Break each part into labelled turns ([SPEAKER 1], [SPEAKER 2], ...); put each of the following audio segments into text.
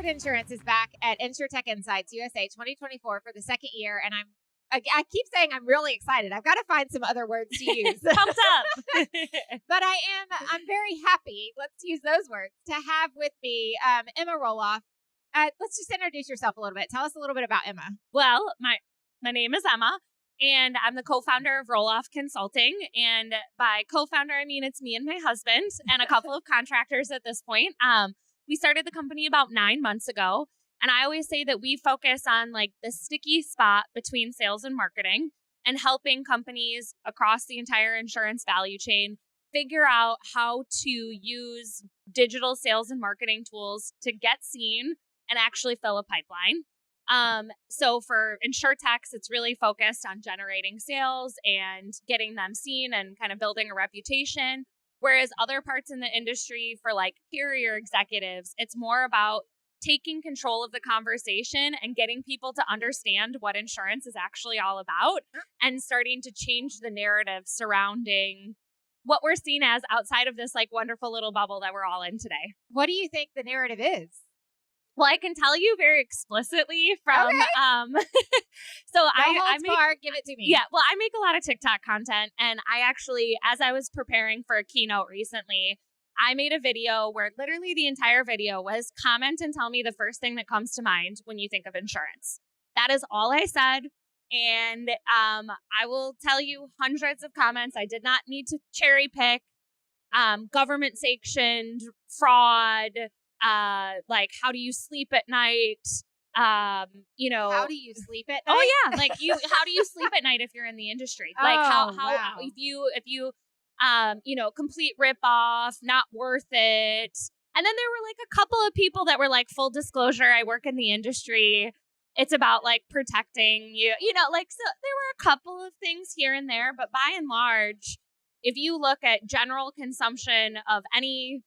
[SPEAKER 1] Insurance is back at Insuretech Insights USA 2024 for the second year, and I keep saying I'm really excited. I've got to find some other words to use.
[SPEAKER 2] Pumped up.
[SPEAKER 1] But I'm very happy, let's use those words, to have with me Emma Roloff. Let's just introduce yourself a little bit. Tell us a little bit about Emma.
[SPEAKER 2] Well, my name is Emma, and I'm the co-founder of Roloff Consulting. And by co-founder, I mean it's me and my husband and a couple of contractors at this point. We started the company about 9 months ago. And I always say that we focus on like the sticky spot between sales and marketing and helping companies across the entire insurance value chain figure out how to use digital sales and marketing tools to get seen and actually fill a pipeline. So for Insurtechs, it's really focused on generating sales and getting them seen and kind of building a reputation. Whereas other parts in the industry for like carrier executives, it's more about taking control of the conversation and getting people to understand what insurance is actually all about and starting to change the narrative surrounding what we're seen as outside of this like wonderful little bubble that we're all in today.
[SPEAKER 1] What do you think the narrative is?
[SPEAKER 2] Well, I can tell you very explicitly from,
[SPEAKER 1] Okay.
[SPEAKER 2] so
[SPEAKER 1] No
[SPEAKER 2] I
[SPEAKER 1] holds
[SPEAKER 2] make,
[SPEAKER 1] barred, give it to me.
[SPEAKER 2] yeah, well, I make a lot of TikTok content, and I actually, as I was preparing for a keynote recently, I made a video where literally the entire video was comment and tell me the first thing that comes to mind when you think of insurance. That is all I said. And I will tell you hundreds of comments. I did not need to cherry pick government sanctioned fraud. Like, how do you sleep at night?
[SPEAKER 1] How do you sleep at night?
[SPEAKER 2] Oh yeah, like how do you sleep at night if you're in the industry? Like
[SPEAKER 1] wow.
[SPEAKER 2] if you complete ripoff, not worth it. And then there were like a couple of people that were like, full disclosure, I work in the industry. It's about like protecting you, so there were a couple of things here and there, but by and large, if you look at general consumption of anything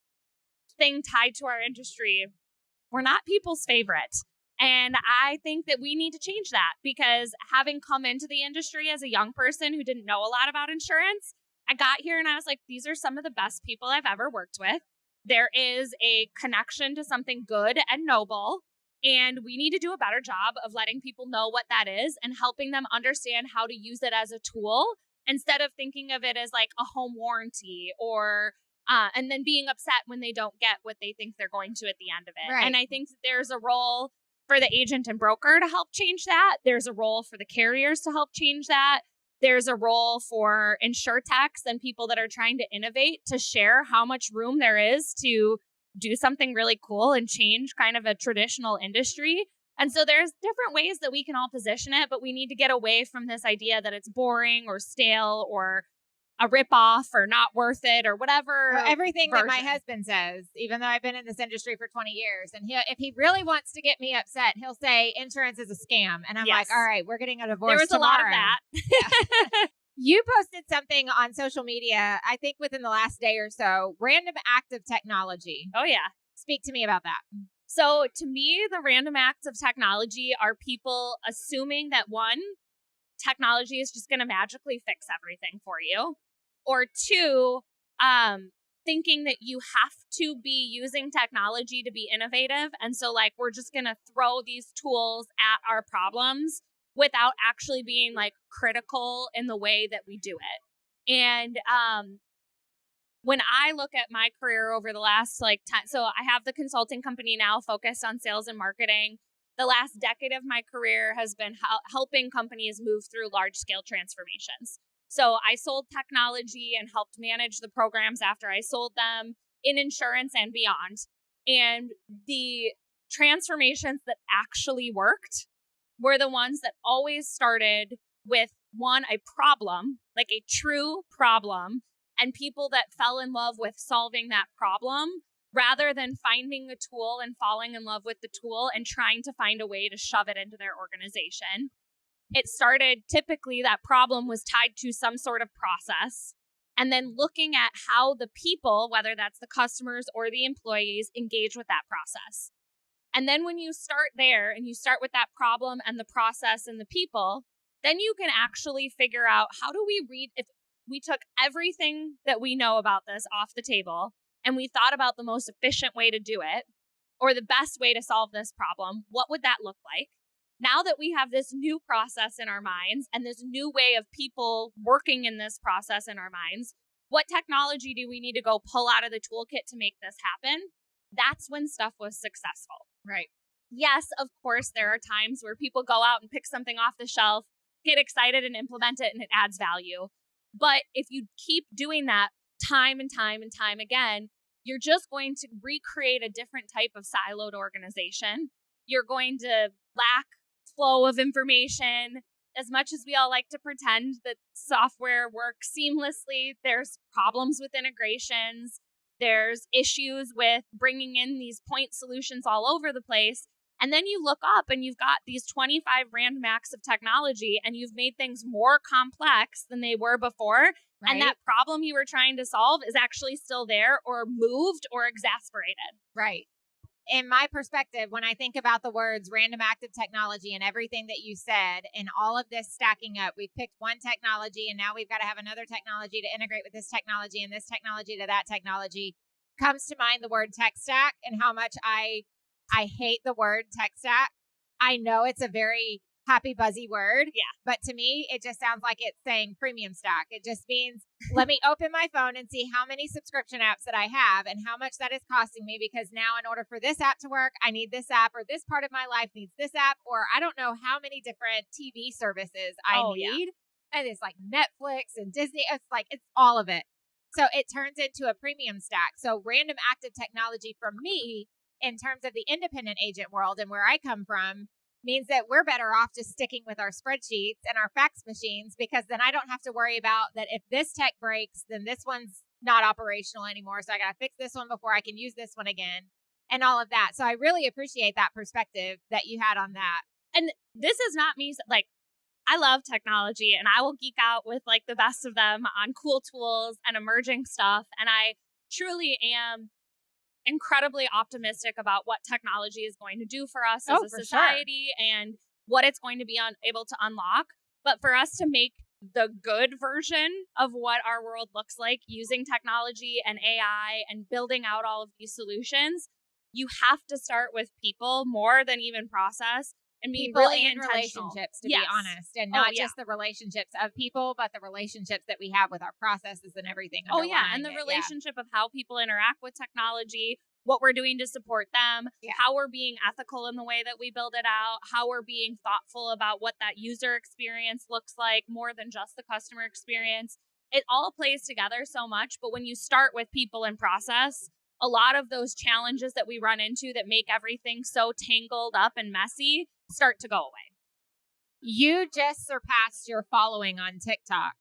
[SPEAKER 2] tied to our industry, we're not people's favorite. And I think that we need to change that, because having come into the industry as a young person who didn't know a lot about insurance, I got here and I was like, these are some of the best people I've ever worked with. There is a connection to something good and noble, and we need to do a better job of letting people know what that is and helping them understand how to use it as a tool instead of thinking of it as like a home warranty or and then being upset when they don't get what they think they're going to at the end of it.
[SPEAKER 1] Right.
[SPEAKER 2] And I think that there's a role for the agent and broker to help change that. There's a role for the carriers to help change that. There's a role for Insurtechs and people that are trying to innovate to share how much room there is to do something really cool and change kind of a traditional industry. And so there's different ways that we can all position it, but we need to get away from this idea that it's boring or stale or a ripoff or not worth it or whatever.
[SPEAKER 1] Or everything that my
[SPEAKER 2] version.
[SPEAKER 1] husband says, even though I've been in this industry for 20 years. And if he really wants to get me upset, he'll say insurance is a scam. And I'm
[SPEAKER 2] Yes.
[SPEAKER 1] like, all right, we're getting a divorce
[SPEAKER 2] There was
[SPEAKER 1] tomorrow.
[SPEAKER 2] a lot of that.
[SPEAKER 1] Yeah. You posted something on social media, I think within the last day or so, random act of technology.
[SPEAKER 2] Oh, yeah.
[SPEAKER 1] Speak to me about that.
[SPEAKER 2] So to me, the random acts of technology are people assuming that one, technology is just going to magically fix everything for you. Or two, thinking that you have to be using technology to be innovative. And so like, we're just going to throw these tools at our problems without actually being like critical in the way that we do it. And when I look at my career over the last so I have the consulting company now focused on sales and marketing. The last decade of my career has been helping companies move through large scale transformations. So I sold technology and helped manage the programs after I sold them in insurance and beyond. And the transformations that actually worked were the ones that always started with one, a problem, like a true problem, and people that fell in love with solving that problem rather than finding a tool and falling in love with the tool and trying to find a way to shove it into their organization. It started, typically that problem was tied to some sort of process, and then looking at how the people, whether that's the customers or the employees, engage with that process. And then when you start there and you start with that problem and the process and the people, then you can actually figure out how do we read, if we took everything that we know about this off the table and we thought about the most efficient way to do it, or the best way to solve this problem, what would that look like? Now that we have this new process in our minds and this new way of people working in this process in our minds, what technology do we need to go pull out of the toolkit to make this happen? That's when stuff was successful.
[SPEAKER 1] Right.
[SPEAKER 2] Yes, of course, there are times where people go out and pick something off the shelf, get excited and implement it, and it adds value. But if you keep doing that time and time and time again, you're just going to recreate a different type of siloed organization. You're going to lack flow of information. As much as we all like to pretend that software works seamlessly, there's problems with integrations. There's issues with bringing in these point solutions all over the place. And then you look up and you've got these 25 random acts of technology and you've made things more complex than they were before. Right. And that problem you were trying to solve is actually still there or moved or exasperated.
[SPEAKER 1] Right. In my perspective, when I think about the words random active technology and everything that you said and all of this stacking up, we've picked one technology and now we've got to have another technology to integrate with this technology and this technology to that technology. Comes to mind the word tech stack and how much I hate the word tech stack. I know it's a very happy, buzzy word.
[SPEAKER 2] Yeah.
[SPEAKER 1] But to me, it just sounds like it's saying premium stack. It just means, let me open my phone and see how many subscription apps that I have and how much that is costing me, because now in order for this app to work, I need this app, or this part of my life needs this app, or I don't know how many different TV services I need. Yeah. And it's like Netflix and Disney. It's all of it. So it turns into a premium stack. So random active technology for me, in terms of the independent agent world and where I come from, means that we're better off just sticking with our spreadsheets and our fax machines, because then I don't have to worry about that if this tech breaks, then this one's not operational anymore. So I got to fix this one before I can use this one again and all of that. So I really appreciate that perspective that you had on that.
[SPEAKER 2] And this is not me, like, I love technology and I will geek out with like the best of them on cool tools and emerging stuff. And I truly am incredibly optimistic about what technology is going to do for us as a society and what it's going to be able to unlock. But for us to make the good version of what our world looks like using technology and AI and building out all of these solutions, you have to start with people more than even process. And be really
[SPEAKER 1] in relationships, to be honest, and not just the relationships of people, but the relationships that we have with our processes and everything.
[SPEAKER 2] And the relationship of how people interact with technology, what we're doing to support them, how we're being ethical in the way that we build it out, how we're being thoughtful about what that user experience looks like more than just the customer experience. It all plays together so much, but when you start with people and process, a lot of those challenges that we run into that make everything so tangled up and messy start to go away.
[SPEAKER 1] You just surpassed your following on TikTok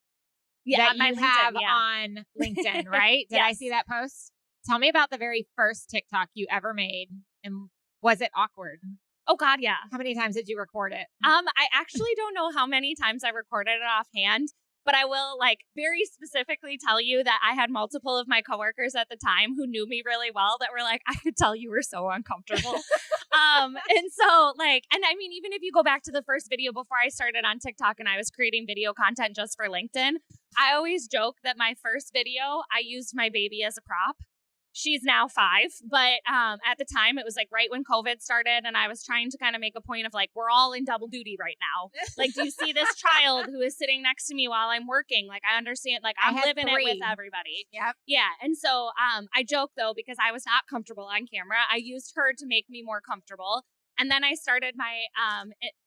[SPEAKER 1] that you have on LinkedIn, right? Did I see that post? Tell me about the very first TikTok you ever made, and was it awkward?
[SPEAKER 2] Oh God, yeah.
[SPEAKER 1] How many times did you record it?
[SPEAKER 2] I actually don't know how many times I recorded it offhand, but I will very specifically tell you that I had multiple of my coworkers at the time who knew me really well that were like, I could tell you were so uncomfortable. And so and I mean, even if you go back to the first video before I started on TikTok and I was creating video content just for LinkedIn, I always joke that my first video, I used my baby as a prop. She's now 5, but at the time it was right when COVID started, and I was trying to kind of make a point of we're all in double duty right now. Do you see this child who is sitting next to me while I'm working? I understand, I'm living it with everybody.
[SPEAKER 1] Yep.
[SPEAKER 2] Yeah. And so I joke though, because I was not comfortable on camera. I used her to make me more comfortable. And then I started my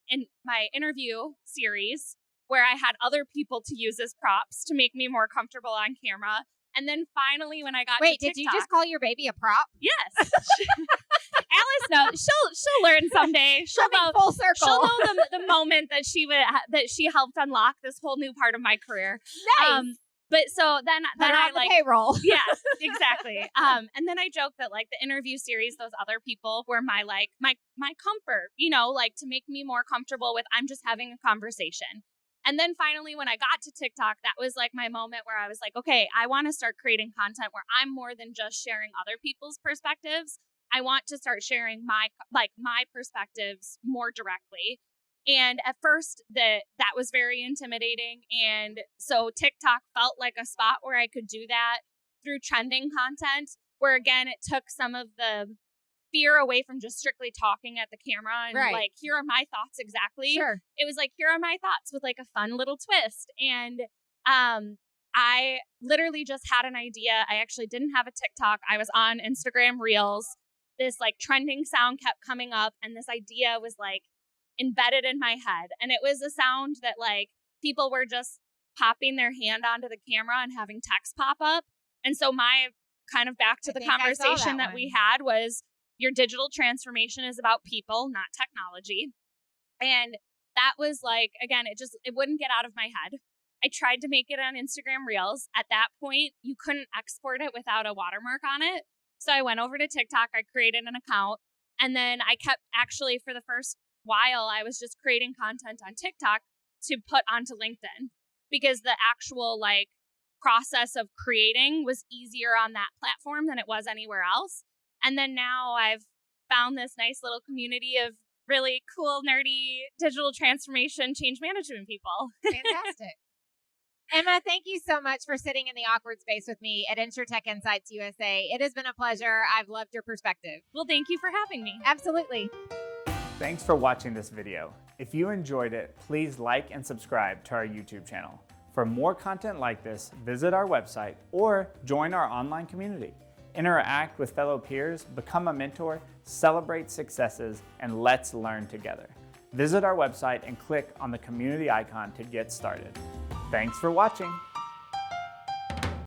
[SPEAKER 2] in my interview series where I had other people to use as props to make me more comfortable on camera. And then finally, when I got to TikTok,
[SPEAKER 1] did you just call your baby a prop?
[SPEAKER 2] Yes. Alice knows. She'll learn someday. She'll know
[SPEAKER 1] full circle.
[SPEAKER 2] She'll know the moment that she helped unlock this whole new part of my career.
[SPEAKER 1] Nice.
[SPEAKER 2] But so then I
[SPEAKER 1] the payroll.
[SPEAKER 2] Yes, exactly. And then I joke that the interview series, those other people were my my comfort, to make me more comfortable with I'm just having a conversation. And then finally, when I got to TikTok, that was my moment where I was okay, I want to start creating content where I'm more than just sharing other people's perspectives. I want to start sharing my perspectives more directly. And at first that was very intimidating. And so TikTok felt like a spot where I could do that through trending content, where again, it took some of the veer away from just strictly talking at the camera and
[SPEAKER 1] Right.
[SPEAKER 2] like, here are my thoughts exactly.
[SPEAKER 1] Sure.
[SPEAKER 2] It was like, here are my thoughts with like a fun little twist. And I literally just had an idea. I actually didn't have a TikTok. I was on Instagram Reels. This like trending sound kept coming up, and this idea was like embedded in my head. And it was a sound that like people were just popping their hand onto the camera and having text pop up. And so my kind of back to the conversation that we had was, your digital transformation is about people, not technology. And that was like, again, it wouldn't get out of my head. I tried to make it on Instagram Reels. At that point, you couldn't export it without a watermark on it. So I went over to TikTok, I created an account, and then I kept actually for the first while, I was just creating content on TikTok to put onto LinkedIn, because the actual like process of creating was easier on that platform than it was anywhere else. And then now I've found this nice little community of really cool, nerdy digital transformation change management people.
[SPEAKER 1] Fantastic. Emma, thank you so much for sitting in the awkward space with me at Insurtech Insights USA. It has been a pleasure. I've loved your perspective.
[SPEAKER 2] Well, thank you for having me.
[SPEAKER 1] Absolutely.
[SPEAKER 3] Thanks for watching this video. If you enjoyed it, please like and subscribe to our YouTube channel. For more content like this, visit our website or join our online community. Interact with fellow peers, become a mentor, celebrate successes, and let's learn together. Visit our website and click on the community icon to get started. Thanks for watching.